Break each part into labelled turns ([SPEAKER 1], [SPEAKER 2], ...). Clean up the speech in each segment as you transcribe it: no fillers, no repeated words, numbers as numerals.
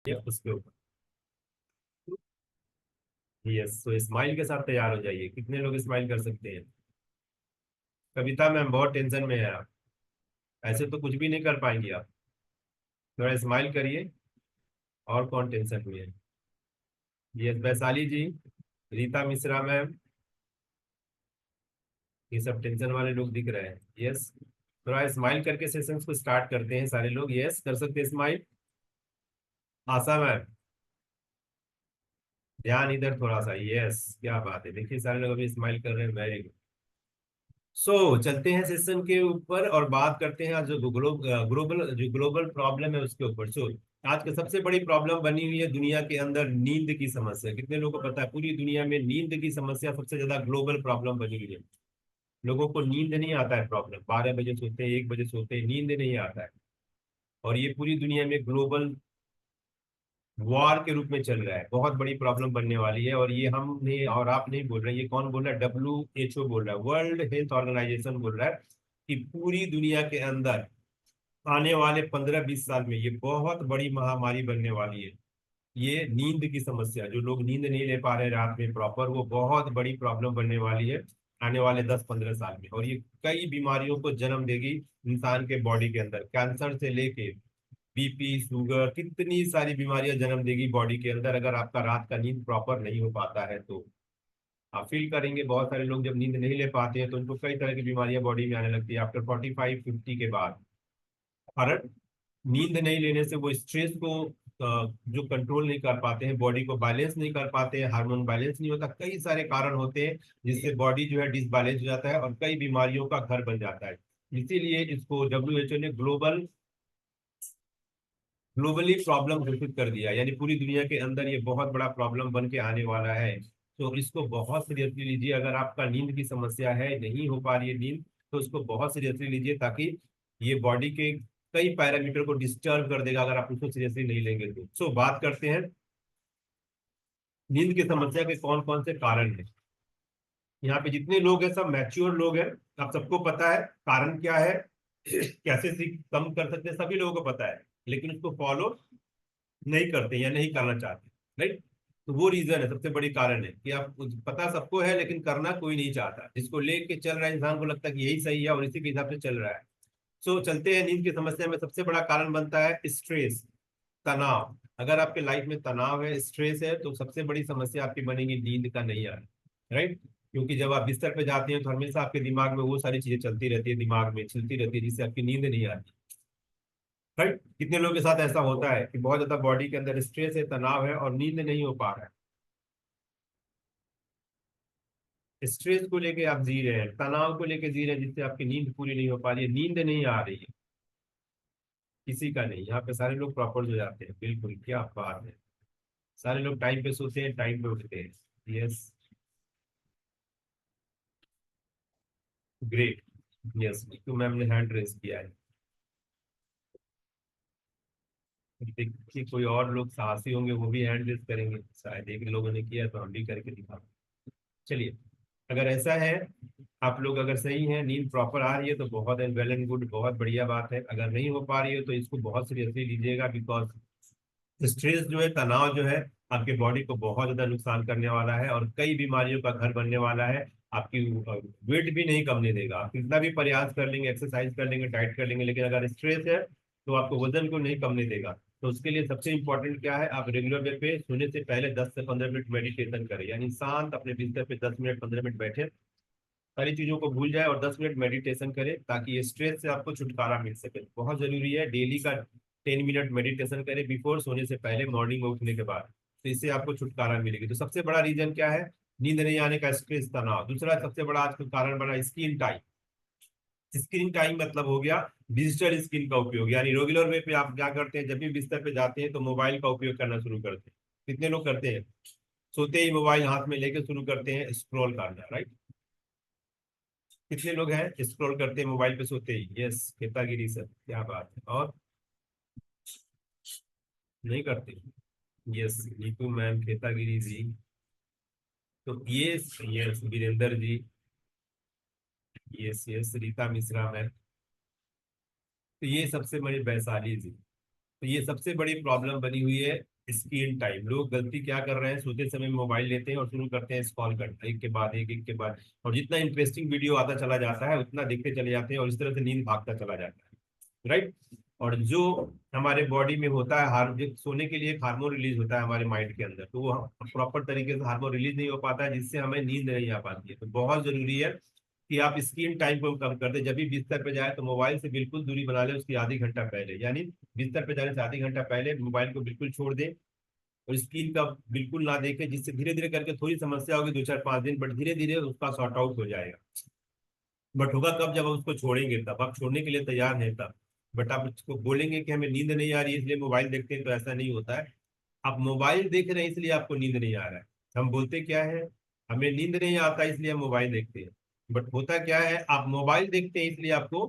[SPEAKER 1] उसके ऊपर। यस, तो स्माइल के साथ तैयार हो जाइए। कितने लोग स्माइल कर सकते हैं? कविता मैम बहुत टेंशन में है आप। ऐसे तो कुछ भी नहीं कर पाएंगी आप। थोड़ा स्माइल करिए। और कौन टेंशन में है? यस, वैशाली जी, रीता मिश्रा मैम, ये सब टेंशन वाले लोग दिख रहे हैं। यस, थोड़ा स्माइल करके सेशंस को स्टार्ट करते हैं सारे लोग। यस, कर सकते हैं स्माइल। आशा मैम, ध्यान इधर थोड़ा सा। यस, क्या बात है, देखिए सारे लोग अभी स्माइल कर रहे हैं, वेरी गुड। चलते हैं सेशन के ऊपर और बात करते हैं आज जो ग्लोबल प्रॉब्लम है उसके ऊपर। आज की सबसे बड़ी प्रॉब्लम बनी हुई है दुनिया के अंदर नींद की समस्या। कितने लोगों को पता है पूरी दुनिया में नींद की समस्या सबसे ज्यादा ग्लोबल प्रॉब्लम बनी हुई है? लोगों को नींद नहीं आता है। प्रॉब्लम 12 बजे सोते हैं, 1 बजे सोते हैं, नींद नहीं आता है। और ये पूरी दुनिया में ग्लोबल वॉर के रूप में चल रहा है, बहुत बड़ी प्रॉब्लम बनने वाली है। और ये हम नहीं और आप नहीं बोल रहे हैं, ये कौन बोल रहा है? WHO बोल रहा है, वर्ल्ड हेल्थ ऑर्गेनाइजेशन बोल रहा है कि पूरी दुनिया के अंदर आने वाले 15-20 साल में ये बहुत बड़ी महामारी बनने वाली है। ये नींद की समस्या, जो लोग नींद नहीं ले पा रहे रात में प्रॉपर, वो बहुत बड़ी प्रॉब्लम बनने वाली है आने वाले 10-15 साल में। और ये कई बीमारियों को जन्म देगी इंसान के बॉडी के अंदर, कैंसर से लेके BP, शुगर, कितनी सारी बीमारियां जन्म देगी बॉडी के अंदर अगर आपका रात का नींद प्रॉपर नहीं हो पाता है तो। आप फील करेंगे बहुत सारे लोग जब नींद नहीं ले पाते हैं तो उनको कई तरह की बीमारियां बॉडी में आने लगती है आफ्टर 45-50 के बाद। कारण नींद नहीं लेने से वो स्ट्रेस को जो कंट्रोल नहीं कर पाते हैं, बॉडी को बैलेंस नहीं कर पाते हैं, हार्मोन बैलेंस नहीं होता, कई सारे कारण होते हैं जिससे बॉडी जो है डिसबैलेंस हो जाता है और कई बीमारियों का घर बन जाता है। इसीलिए इसको WHO ने ग्लोबली प्रॉब्लम घोषित कर दिया, यानी पूरी दुनिया के अंदर ये बहुत बड़ा प्रॉब्लम बन के आने वाला है। तो इसको बहुत सीरियसली लीजिए। अगर आपका नींद की समस्या है, नहीं हो पा रही है नींद, तो इसको बहुत सीरियसली लीजिए, ताकि ये बॉडी के कई पैरामीटर को डिस्टर्ब कर देगा अगर आप उसको सीरियसली नहीं लेंगे तो। बात करते हैं नींद की समस्या के कौन कौन से कारण है। यहाँ पे जितने लोग हैं सब मैच्योर लोग हैं। आप सबको पता है कारण क्या है, कैसे सीख कम कर सकते हैं, सभी लोगों को पता है, लेकिन उसको फॉलो नहीं करते या नहीं करना चाहते, राइट? तो वो रीजन है, सबसे बड़ी कारण है कि आप पता सबको है लेकिन करना कोई नहीं चाहता। जिसको लेके चल रहा है इंसान को लगता है कि यही सही है और इसी के हिसाब से चल रहा है। चलते हैं नींद की समस्या में सबसे बड़ा कारण बनता है स्ट्रेस, तनाव। अगर आपके लाइफ में तनाव है, स्ट्रेस है, तो सबसे बड़ी समस्या आपकी बनेगी नींद का नहीं आना, राइट? क्योंकि जब आप बिस्तर पे जाते हैं तो हमेशा आपके दिमाग में वो सारी चीजें चलती रहती है, दिमाग में चलती रहती है, जिससे आपकी नींद नहीं आती, राइट? कितने लोगों के साथ ऐसा होता है कि बहुत ज्यादा बॉडी के अंदर स्ट्रेस है, तनाव है और नींद नहीं हो पा रहा है। स्ट्रेस को लेके आप जी रहे हैं, तनाव को लेके जी रहे हैं, जिससे आपकी नींद पूरी नहीं हो पा रही है, नींद नहीं आ रही है, किसी का नहीं। यहाँ पे सारे लोग प्रॉपर हो जाते हैं, बिल्कुल, क्या बात है। सारे लोग टाइम पे सोते हैं, टाइम पे उठते हैं। Yes, great. यस, तो मैम ने हैंड रेस किया है। देखिए कोई और लोग साहसी होंगे वो भी हैंड रेस करेंगे, शायद एक लोगों ने किया तो हम भी करके दिखा। चलिए, अगर ऐसा है, आप लोग अगर सही हैं, नींद प्रॉपर आ रही है तो बहुत वेल एंड गुड, बहुत बढ़िया बात है। अगर नहीं हो पा रही है तो इसको बहुत सीरियसली लीजिएगा, बिकॉज स्ट्रेस जो है, तनाव जो है, आपके बॉडी को बहुत ज्यादा नुकसान करने वाला है और कई बीमारियों का घर बनने वाला है। आपकी वेट भी नहीं कमने देगा, आप कितना भी प्रयास कर लेंगे, एक्सरसाइज कर लेंगे, डाइट कर लेंगे, लेकिन अगर स्ट्रेस है तो आपको वजन को नहीं कमने देगा। तो उसके लिए सबसे इंपॉर्टेंट क्या है, आप रेगुलर वे पे सोने से पहले 10 से 15 मिनट मेडिटेशन करें, यानी शांत अपने बिस्तर पे 10 मिनट 15 मिनट बैठे, सारी चीजों को भूल जाए और 10 मिनट मेडिटेशन करें, ताकि ये स्ट्रेस से आपको छुटकारा मिल सके। बहुत जरूरी है डेली का 10 मिनट मेडिटेशन करें बिफोर सोने से पहले, मॉर्निंग में उठने के बाद, तो इससे आपको छुटकारा मिलेगी। तो सबसे बड़ा रीजन क्या है? नींद नहीं आने का, स्ट्रेस, तनाव। दूसरा सबसे बड़ा आजकल कारण बना स्क्रीन टाइम। स्क्रीन टाइम मतलब हो गया डिजिटल स्क्रीन का उपयोग, यानी रेगुलर वे पे आप क्या करते हैं, जब भी बिस्तर पे जाते हैं तो मोबाइल का उपयोग करना शुरू करते हैं। कितने लोग करते हैं? सोते ही मोबाइल हाथ में लेके शुरू करते हैं स्क्रॉल करना, राइट? कितने लोग हैं स्क्रॉल करते हैं मोबाइल पे सोते ही? यस, खेतागिरी सर, क्या बात है। और नहीं करते? यस, नीतू मैम, खेतागिरी जी, तो ये, yes Virendra ji, yes yes, Rita Mishra ma'am, तो ये सबसे बड़ी, वैशाली जी, तो ये सबसे बड़ी प्रॉब्लम बनी हुई है स्क्रीन टाइम, लोग गलती क्या कर रहे हैं, सोते समय मोबाइल लेते हैं और शुरू करते हैं स्क्रॉल करना, एक के बाद एक के बाद, और जितना इंटरेस्टिंग वीडियो आता चला जाता है उतना देखते चले जाते हैं और इस तरह से नींद भागता चला जाता है, राइट। और जो हमारे बॉडी में होता है सोने के लिए एक हार्मोन रिलीज होता है हमारे माइंड के अंदर, तो वो प्रॉपर तरीके से हार्मोन रिलीज नहीं हो पाता है, जिससे हमें नींद नहीं आ पाती है। तो बहुत जरूरी है कि आप स्क्रीन टाइम को कम कर दें। जब भी बिस्तर पे जाए तो मोबाइल से बिल्कुल दूरी बना लें, उसकी आधी घंटा पहले, यानी बिस्तर पे जाने से आधी घंटा पहले मोबाइल को बिल्कुल छोड़ दें और स्क्रीन का बिल्कुल ना देखें, जिससे धीरे धीरे करके थोड़ी समस्या होगी 2 4 5 दिन, बट धीरे धीरे उसका सॉर्ट आउट हो जाएगा। बट होगा कब, जब आप उसको छोड़ेंगे तब, आप छोड़ने के लिए तैयार हैं तब। बट आप उसको बोलेंगे कि हमें नींद नहीं आ रही है इसलिए मोबाइल देखते हैं, तो ऐसा नहीं होता है। आप मोबाइल देख रहे हैं इसलिए आपको नींद नहीं आ रहा है। हम बोलते क्या है, हमें नींद नहीं आता इसलिए हम मोबाइल देखते हैं, बट होता क्या है, आप मोबाइल देखते हैं इसलिए आपको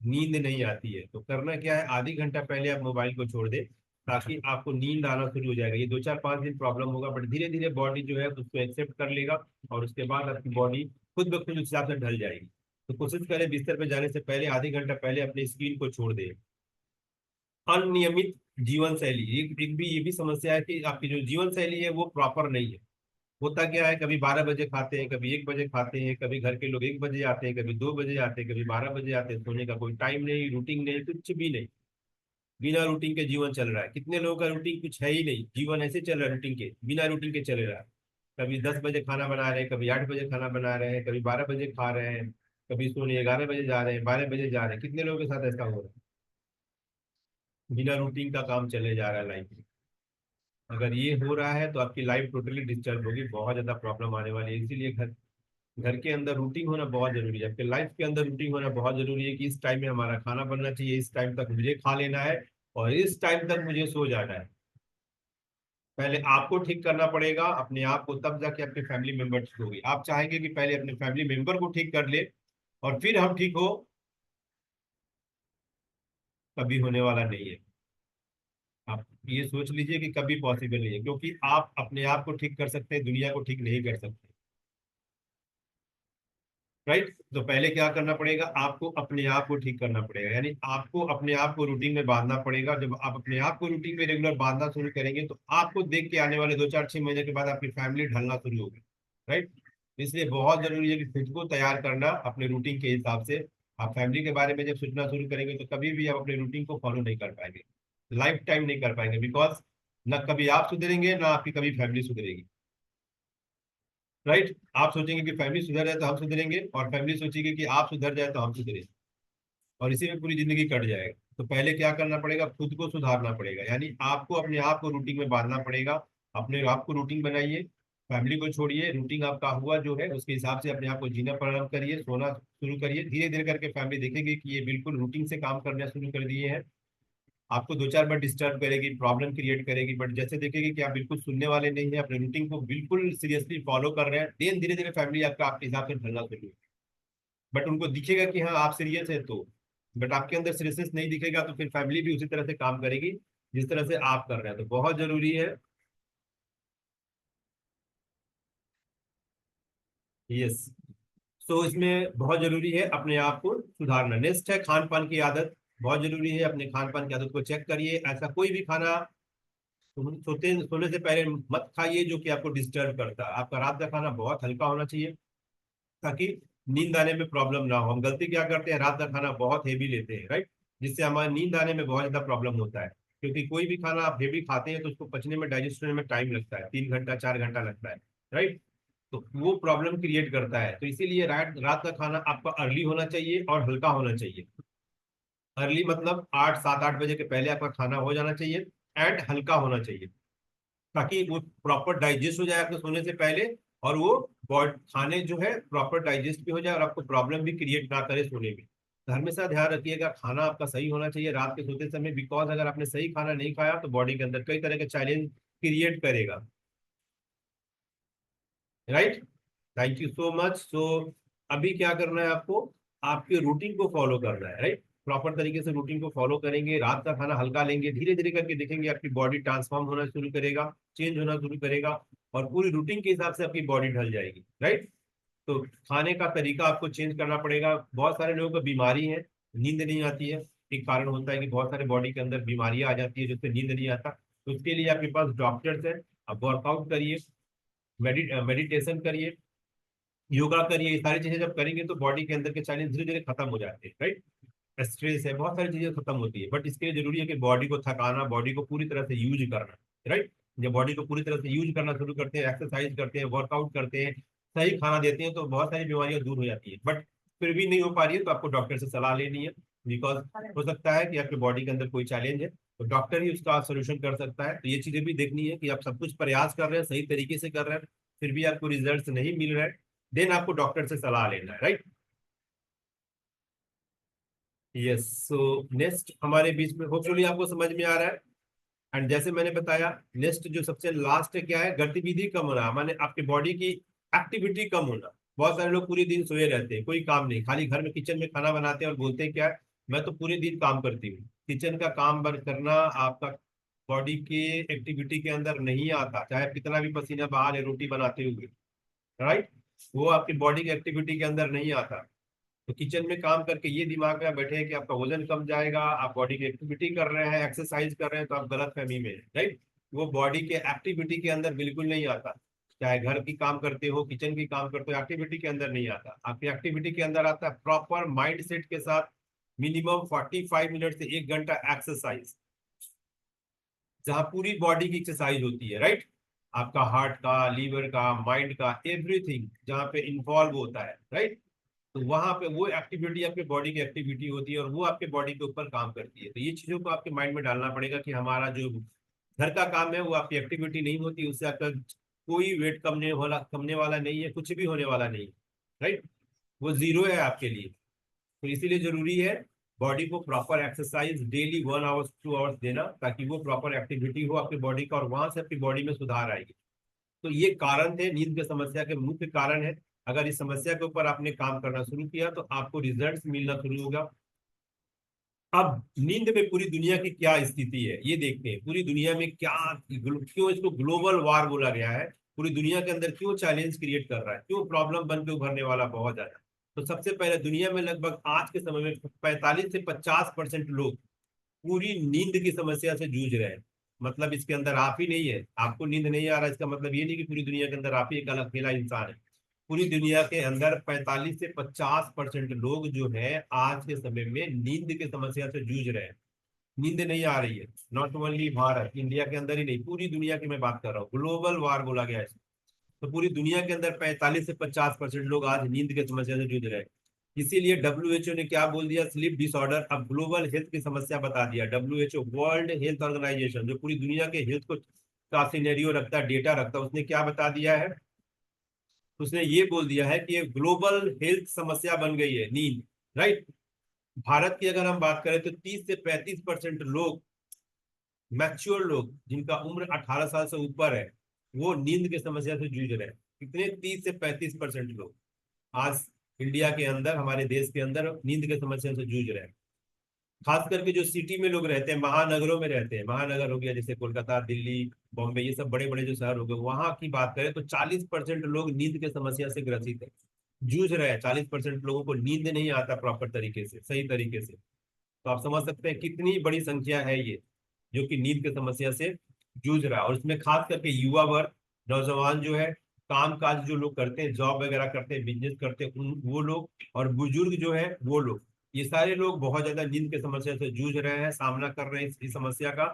[SPEAKER 1] नींद नहीं आती है। तो करना क्या है, आधी घंटा पहले आप मोबाइल को छोड़ दें, ताकि आपको नींद आना शुरू हो जाएगा। ये 2 4 5 दिन प्रॉब्लम होगा, बट धीरे धीरे बॉडी जो है उसको एक्सेप्ट कर लेगा और उसके बाद आपकी बॉडी खुद ब खुद उस हिसाब से ढल जाएगी। तो कोशिश करें बिस्तर पे जाने से पहले आधी घंटा पहले अपने स्क्रीन को छोड़ दें। अनियमित जीवन शैली, एक भी ये भी समस्या है कि आपकी जो जीवन शैली है वो प्रॉपर नहीं है। होता क्या है, कभी 12 बजे खाते हैं, कभी 1 बजे खाते हैं, कभी घर के लोग 1 बजे आते हैं, कभी 2 बजे आते हैं, कभी 12 बजे आते हैं। सोने का कोई टाइम नहीं, रूटीन नहीं, कुछ भी नहीं। बिना रूटीन के जीवन चल रहा है। कितने लोगों का रूटीन कुछ है ही नहीं, जीवन ऐसे चल रहा है रूटीन के बिना, रूटीन के चल रहा है। कभी 10 बजे खाना बना रहे हैं, कभी 8 बजे खाना बना रहे हैं, कभी 12 बजे खा रहे हैं, कभी सोने 11 बजे जा रहे हैं, 12 बजे जा रहे हैं। कितने लोगों के साथ ऐसा हो रहा है, बिना रूटीन का काम चले जा रहा है लाइफ में। अगर ये हो रहा है तो आपकी लाइफ टोटली डिस्टर्ब होगी, बहुत ज्यादा प्रॉब्लम आने वाली है। इसीलिए घर घर के अंदर रूटीन होना बहुत जरूरी है, आपके लाइफ के अंदर रूटीन होना बहुत जरूरी है कि इस टाइम में हमारा खाना बनना चाहिए, इस टाइम तक मुझे खा लेना है और इस टाइम तक मुझे सो जाना है। पहले आपको ठीक करना पड़ेगा अपने आप को, तब जाके अपने फैमिली मेंबर ठीक होगी। आप चाहेंगे कि पहले अपने फैमिली मेंबर को ठीक कर ले और फिर हम ठीक हो, कभी होने वाला नहीं है। आप ये सोच लीजिए कि कभी पॉसिबल नहीं है, क्योंकि आप अपने आप को ठीक कर सकते हैं, दुनिया को ठीक नहीं कर सकते, राइट। तो पहले क्या करना पड़ेगा, आपको अपने आप को ठीक करना पड़ेगा, यानी आपको अपने आप को रूटीन में बांधना पड़ेगा। जब आप अपने आप को रूटीन में रेगुलर बांधना शुरू करेंगे तो आपको देख के आने वाले 2 4 6 महीने के बाद आपकी फैमिली ढलना शुरू होगी, राइट। इसलिए बहुत जरूरी है कि खुद को तैयार करना अपने रूटीन के हिसाब से। आप फैमिली के बारे में जब सोचना शुरू करेंगे तो कभी भी आप अपने रूटीन को फॉलो नहीं कर पाएंगे, लाइफ टाइम नहीं कर पाएंगे, बिकॉज ना कभी आप सुधरेंगे ना आपकी कभी फैमिली सुधरेगी, राइट। आप सोचेंगे कि फैमिली सुधर जाए तो हम सुधरेंगे और फैमिली सोचेगी कि आप सुधर जाए तो हम सुधरेंगे, और इसी में पूरी जिंदगी कट जाएगा। तो पहले क्या करना पड़ेगा, खुद को सुधारना पड़ेगा, यानी आपको अपने आप को रूटीन में बांधना पड़ेगा। अपने आप को रूटीन बनाइए, फैमिली को छोड़िए, रूटीन आपका हुआ जो है उसके हिसाब से अपने आप को जीना प्रारंभ करिए, सोना शुरू करिए। धीरे धीरे करके फैमिली देखेगी कि ये बिल्कुल रूटीन से काम करना शुरू कर दिए हैं। आपको 2 4 बार डिस्टर्ब करेगी, प्रॉब्लम क्रिएट करेगी, बट जैसे देखेगी कि आप बिल्कुल सुनने वाले नहीं है, अपने रूटीन को बिल्कुल सीरियसली फॉलो कर रहे हैं, देन धीरे धीरे फैमिली आपका आपके हिसाब से ढलना शुरू होगी। बट उनको दिखेगा कि हाँ आप सीरियस है तो, बट आपके अंदर सीरियसनेस नहीं दिखेगा तो फिर फैमिली भी उसी तरह से काम करेगी जिस तरह से आप कर रहे हैं। तो बहुत जरूरी है। यस। तो इसमें बहुत जरूरी है अपने आप को सुधारना। नेक्स्ट है खान पान की आदत। बहुत जरूरी है, अपने खान पान की आदत को चेक करिए। ऐसा कोई भी खाना सोने से पहले मत खाइए जो कि आपको डिस्टर्ब करता है। आपका रात का खाना बहुत हल्का होना चाहिए ताकि नींद आने में प्रॉब्लम ना हो। हम गलती क्या करते हैं, रात का खाना बहुत हेवी लेते हैं, राइट, जिससे हमारी नींद आने में बहुत ज्यादा प्रॉब्लम होता है। क्योंकि कोई भी खाना आप हेवी खाते हैं तो उसको पचने में, डाइजेस्ट होने में टाइम लगता है, 3 घंटा 4 घंटा लगता है, राइट। तो वो प्रॉब्लम क्रिएट करता है। तो इसीलिए रात रात का खाना आपका अर्ली होना चाहिए और हल्का होना चाहिए। अर्ली मतलब 8 7 8 बजे के पहले आपका खाना हो जाना चाहिए एंड हल्का होना चाहिए, ताकि वो प्रॉपर डाइजेस्ट हो जाए आपके सोने से पहले, और वो बॉड खाने जो है प्रॉपर डाइजेस्ट भी हो जाए और आपको प्रॉब्लम भी क्रिएट ना करे सोने में। तो हमेशा ध्यान रखिएगा खाना आपका सही होना चाहिए रात के सोते समय, बिकॉज अगर आपने सही खाना नहीं खाया तो बॉडी के अंदर कई तरह के चैलेंज क्रिएट करेगा, right. Thank you so much. So अभी क्या करना है आपको, आपके रूटीन को फॉलो करना है, राइट। प्रॉपर तरीके से रूटीन को फॉलो करेंगे, रात का खाना हल्का लेंगे, धीरे धीरे करके देखेंगे आपकी बॉडी ट्रांसफॉर्म होना शुरू करेगा, चेंज होना शुरू करेगा, और पूरी रूटीन के हिसाब से आपकी बॉडी ढल जाएगी, राइट। तो खाने का तरीका आपको चेंज करना पड़ेगा। बहुत सारे लोगों को बीमारी है, नींद नहीं आती है। एक कारण होता है कि बहुत सारे बॉडी के अंदर बीमारियां आ जाती है जिससे नींद नहीं आता। उसके लिए आपके पास डॉक्टर्स हैं। आप वर्कआउट करिए, मेडिटेशन करिए, योगा करिए। ये सारी चीजें जब करेंगे तो बॉडी के अंदर के चैलेंज धीरे धीरे खत्म हो जाते हैं, राइट। स्ट्रेस है, बहुत सारी चीजें खत्म होती है, बट इसके लिए जरूरी है कि बॉडी को थकाना, बॉडी को पूरी तरह से यूज करना, राइट। जब बॉडी को पूरी तरह से यूज करना शुरू करते हैं, एक्सरसाइज करते हैं, वर्कआउट करते हैं, सही खाना देते हैं, तो बहुत सारी बीमारियां दूर हो जाती है। बट फिर भी नहीं हो पा रही है तो आपको डॉक्टर से सलाह लेनी है, बिकॉज हो सकता है कि आपके बॉडी के अंदर कोई चैलेंज है, तो डॉक्टर ही उसका सोल्यूशन कर सकता है। तो ये चीजें भी देखनी है कि आप सब कुछ प्रयास कर रहे हैं, सही तरीके से कर रहे हैं, फिर भी आपको रिजल्ट नहीं मिल रहा है, देन आपको डॉक्टर से सलाह लेना है, राइट। यस, सो नेक्स्ट हमारे बीच में होपफुली आपको समझ में आ रहा है। एंड जैसे मैंने बताया, नेक्स्ट जो सबसे लास्ट है क्या है, गतिविधि कम होना, माने आपकी बॉडी की एक्टिविटी कम होना। बहुत सारे लोग पूरे दिन सोए रहते हैं, कोई काम नहीं, खाली घर में किचन में खाना बनाते हैं और बोलते हैं क्या, मैं तो पूरे दिन काम करती हूँ। किचन का काम बंद करना आपका बॉडी की एक्टिविटी के अंदर नहीं आता, चाहे आप कितना भी पसीना बहा ले रोटी बनाते हुए, राइट। वो आपकी बॉडी की एक्टिविटी के अंदर नहीं आता। तो किचन में काम करके ये दिमाग में बैठे हैं कि आपका वजन कम जाएगा, आप बॉडी की एक्टिविटी कर रहे हैं, एक्सरसाइज कर रहे हैं, तो आप गलत फहमी में, राइट। वो बॉडी के एक्टिविटी के अंदर बिल्कुल नहीं आता। चाहे घर की काम करते हो, किचन की काम करते हो, एक्टिविटी के अंदर नहीं आता। आपकी एक्टिविटी के अंदर आता है प्रॉपर माइंड सेट के साथ मिनिमम 45 मिनट से 1 घंटा एक्सरसाइज, जहाँ पूरी बॉडी की एक्सरसाइज होती है, राइट। आपका हार्ट का, लीवर का, माइंड का, एवरीथिंग जहाँ पे इन्वॉल्व होता है, राइट। तो वहां पे वो एक्टिविटी आपके बॉडी की एक्टिविटी होती है और वो आपके बॉडी के ऊपर काम करती है। तो ये चीजों को आपके माइंड में डालना पड़ेगा कि हमारा जो घर का काम है वो आपकी एक्टिविटी नहीं होती, उससे आपका कोई वेट कमने वाला नहीं है, कुछ भी होने वाला नहीं है, राइट। वो जीरो है आपके लिए। तो इसीलिए जरूरी है बॉडी को proper exercise daily 1 hours 2 hours देना, ताकि वो प्रॉपर एक्टिविटी हो आपकी बॉडी का और वहां से आपकी बॉडी में सुधार आएगी। तो ये कारण थे, नींद की समस्या के मुख्य कारण है। अगर इस समस्या के ऊपर आपने काम करना शुरू किया तो आपको रिजल्ट्स मिलना शुरू होगा। अब नींद में पूरी दुनिया की क्या स्थिति है ये देखते हैं। पूरी दुनिया में क्या, क्यों इसको ग्लोबल वार बोला गया है, पूरी दुनिया के अंदर क्यों चैलेंज क्रिएट कर रहा है, क्यों प्रॉब्लम बन के उभरने वाला बहुत ज्यादा। तो सबसे पहले दुनिया में लगभग आज के समय में 45 से 50% लोग पूरी नींद की समस्या से जूझ रहे हैं। मतलब इसके अंदर आप ही नहीं है, आपको नींद नहीं आ रहा, इसका मतलब ये नहीं कि पूरी दुनिया के अंदर आप ही एक अलग अकेला इंसान है। पूरी दुनिया के अंदर 45 से 50% लोग जो है आज के समय में नींद की समस्या से जूझ रहे हैं। नींद नहीं आ रही है, नॉट ओनली भारत इंडिया के अंदर ही नहीं, पूरी दुनिया की मैं बात कर रहा हूँ, ग्लोबल वार बोला गया है इसको। तो पूरी दुनिया के अंदर 45 से 50% लोग आज नींद की समस्या से जूझ रहे हैं। इसीलिए डब्ल्यूएचओ ने क्या बोल दिया, स्लीप डिसऑर्डर अब ग्लोबल हेल्थ की समस्या बता दिया। डब्ल्यूएचओ, वर्ल्ड हेल्थ ऑर्गेनाइजेशन, जो पूरी दुनिया के हेल्थ को का सिनेरियो रखता है, डेटा रखता है, उसने क्या बता दिया है, उसने ये बोल दिया है कि ये ग्लोबल हेल्थ समस्या बन गई है नींद, राइट। भारत की अगर हम बात करें तो 30 से 35% लोग, मैच्योर लोग जिनका उम्र 18 साल से ऊपर है, वो नींद की समस्या से जूझ रहे हैं। कितने, 30 से 35% लोग आज इंडिया के अंदर, हमारे देश के अंदर नींद की समस्या से जूझ रहे हैं। खास करके जो सिटी में लोग रहते हैं, महानगरों में रहते हैं, महानगर हो गया जैसे कोलकाता, दिल्ली, बॉम्बे, ये सब बड़े बड़े जो शहर हो गए, वहां की बात करें तो 40% लोग नींद की समस्या से ग्रसित है, जूझ रहे हैं। 40% लोगों को नींद नहीं आता प्रॉपर तरीके से, सही तरीके से। तो आप समझ सकते हैं कितनी बड़ी संख्या है ये, जो कि नींद की समस्या से जूझ रहा है। और इसमें खास करके युवा वर्ग, नौजवान जो है, काम काज जो लोग करते हैं, जॉब वगैरह करते हैं, बिजनेस करते हैं, वो लोग, और बुजुर्ग जो है वो लोग, ये सारे लोग बहुत ज्यादा नींद की समस्या से जूझ रहे हैं, सामना कर रहे हैं इस समस्या का।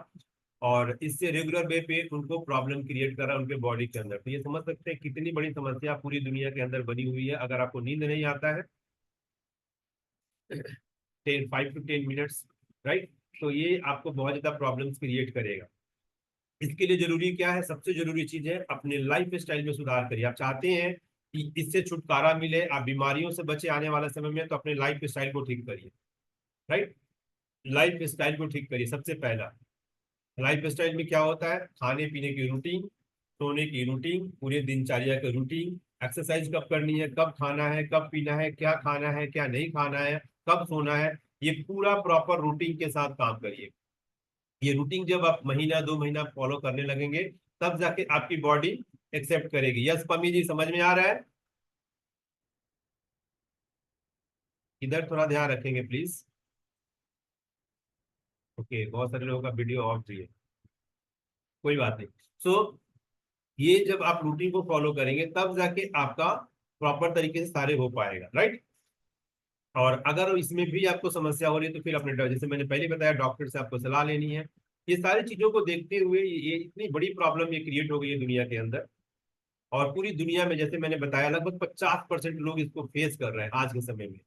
[SPEAKER 1] और इससे रेगुलर वे पे उनको प्रॉब्लम क्रिएट कर रहा है उनके बॉडी के अंदर। तो ये समझ सकते हैं कितनी बड़ी समस्या पूरी दुनिया के अंदर बनी हुई है। अगर आपको नींद नहीं आता है 5 to 10 मिनट्स, राइट, तो ये आपको बहुत ज्यादा प्रॉब्लम्स क्रिएट करेगा। इसके लिए जरूरी क्या है, सबसे जरूरी चीज है अपने लाइफ स्टाइल में सुधार करिए। आप चाहते हैं कि इससे छुटकारा मिले, आप बीमारियों से बचे आने वाले समय में, तो अपने लाइफ स्टाइल को ठीक करिए, राइट। लाइफ स्टाइल को ठीक करिए। सबसे पहला, लाइफ स्टाइल में क्या होता है, खाने पीने की रूटीन, सोने की रूटीन, पूरे दिनचर्या की रूटीन, एक्सरसाइज कब करनी है, कब खाना है, कब पीना है, क्या खाना है, क्या नहीं खाना है, कब सोना है, ये पूरा प्रॉपर रूटीन के साथ काम करिए। ये रूटीन जब आप महीना 2 महीना फॉलो करने लगेंगे, तब जाके आपकी बॉडी एक्सेप्ट करेगी। यस पमी जी, समझ में आ रहा है? इधर थोड़ा ध्यान रखेंगे प्लीज। ओके, बहुत सारे लोगों का वीडियो ऑफ भी है। कोई बात नहीं। सो ये जब आप रूटीन को फॉलो करेंगे तब जाके आपका प्रॉपर तरीके से सारे हो पाएगा, राइट। और अगर इसमें भी आपको समस्या हो रही है तो फिर अपने जैसे मैंने पहले बताया डॉक्टर से आपको सलाह लेनी है। ये सारी चीजों को देखते हुए ये इतनी बड़ी प्रॉब्लम ये क्रिएट हो गई है दुनिया के अंदर, और पूरी दुनिया में जैसे मैंने बताया लगभग 50% लोग इसको फेस कर रहे हैं आज के समय में।